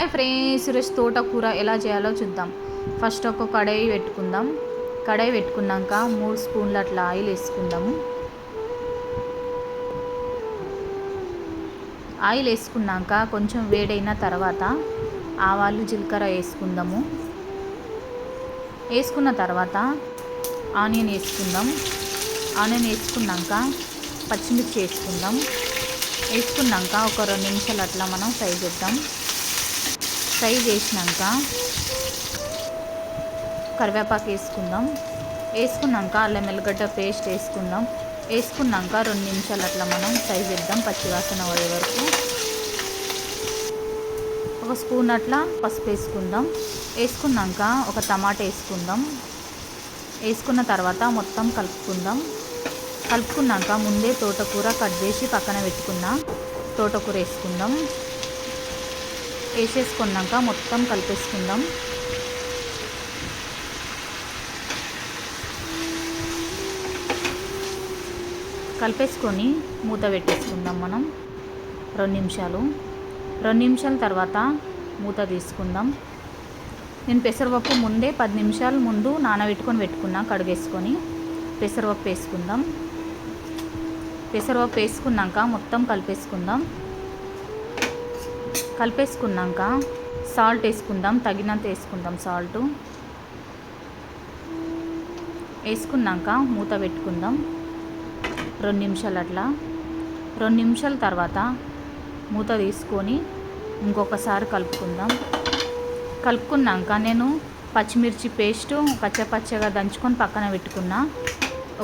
Hi friends, ఈరోజు తోటకూర ఎలా చేయాలో చూద్దాం. ఫస్ట్ ఒక కడాయి పెట్టుకుందాం. కడాయి పెట్టుకున్నాక 3 స్పూన్లు అట్లా ఆయిల్ వేసుకుందాము. ఆయిల్ వేసుకున్నాక కొంచెం వేడైన తర్వాత ఆవాలు జీలకర్ర వేసుకుందాము. వేసుకున్న తర్వాత ఆనియన్ వేసుకుందాం. ఆనియన్ వేసుకున్నాక పచ్చిమిర్చి వేసుకుందాం. వేసుకున్నాక ఒక 2 నిమిషాలు అట్లా మనం ఫ్రై చేద్దాం. ఫ్రై చేసినాక కరివేపాకు వేసుకుందాం. వేసుకున్నాక అల్లం వెల్లిగడ్డ పేస్ట్ వేసుకుందాం. వేసుకున్నాక 2 నిమిషాలు అట్లా మనం ఫ్రై చేద్దాం పచ్చివాసన పోయే వరకు. ఒక స్పూన్ అట్లా పసుపు వేసుకుందాం. వేసుకున్నాక ఒక టమాటా వేసుకుందాం. వేసుకున్న తర్వాత మొత్తం కలుపుకుందాం. కలుపుకున్నాక ముందే తోటకూర కట్ చేసి పక్కన పెట్టుకున్న తోటకూర వేసుకుందాం. వేసేసుకున్నాక మొత్తం కలిపేసుకుందాం. కలిపేసుకొని మూత పెట్టేసుకుందాం మనం 2 నిమిషాలు. 2 నిమిషాల తర్వాత మూత తీసుకుందాం. నేను పెసరపప్పు ముందే 10 నిమిషాలు ముందు నానబెట్టుకొని పెట్టుకున్నా కడిగేసుకొని. పెసరపప్పు వేసుకుందాం. పెసరపప్పు వేసుకున్నాక మొత్తం కలిపేసుకుందాం. కలిపేసుకున్నాక సాల్ట్ వేసుకుందాం. తగినంత వేసుకుందాం సాల్ట్. వేసుకున్నాక మూత పెట్టుకుందాం 2 నిమిషాలు అట్లా. 2 నిమిషాల తర్వాత మూత తీసుకొని ఇంకొకసారి కలుపుకుందాం. కలుపుకున్నాక నేను పచ్చిమిర్చి పేస్టు పచ్చగా దంచుకొని పక్కన పెట్టుకున్నా.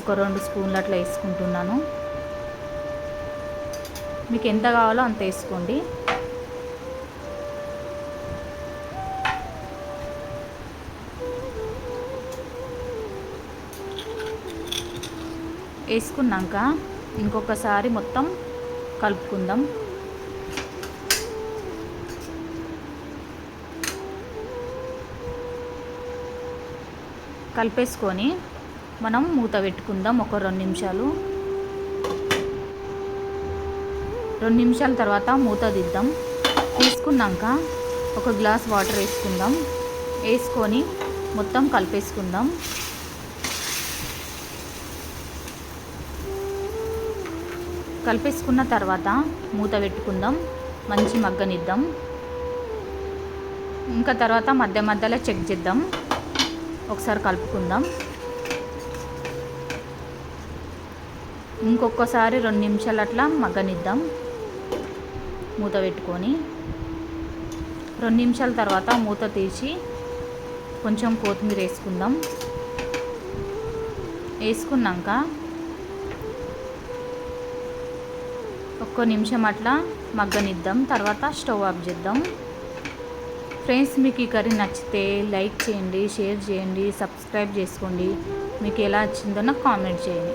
ఒక 2 స్పూన్లు అట్లా వేసుకుంటున్నాను. మీకు ఎంత కావాలో అంత వేసుకోండి. వేసుకున్నాక ఇంకొకసారి మొత్తం కలుపుకుందాం. కలిపేసుకొని మనం మూత పెట్టుకుందాం ఒక 2 నిమిషాలు. 2 నిమిషాల తర్వాత మూత తీద్దాం. తీసుకున్నాక ఒక గ్లాస్ వాటర్ వేసుకుందాం. వేసుకొని మొత్తం కలిపేసుకుందాం. కలిపేసుకున్న తర్వాత మూత పెట్టుకుందాం. మంచి మగ్గనిద్దాం. ఇంకా తర్వాత మధ్యలో చెక్ చేద్దాం. ఒకసారి కలుపుకుందాం. ఇంకొకసారి 2 నిమిషాలు అట్లా మగ్గనిద్దాం మూత పెట్టుకొని. 2 నిమిషాల తర్వాత మూత తీసి కొంచెం కొత్తిమీర వేసుకుందాం. వేసుకున్నాక 1 నిమిషం అట్లా మగ్గనిద్దాం. తర్వాత స్టవ్ ఆఫ్ చేద్దాం. ఫ్రెండ్స్, మీకు ఈ కర్రీ నచ్చితే లైక్ చేయండి, షేర్ చేయండి, సబ్స్క్రైబ్ చేసుకోండి. మీకు ఎలా వచ్చిందో నాకు కామెంట్ చేయండి.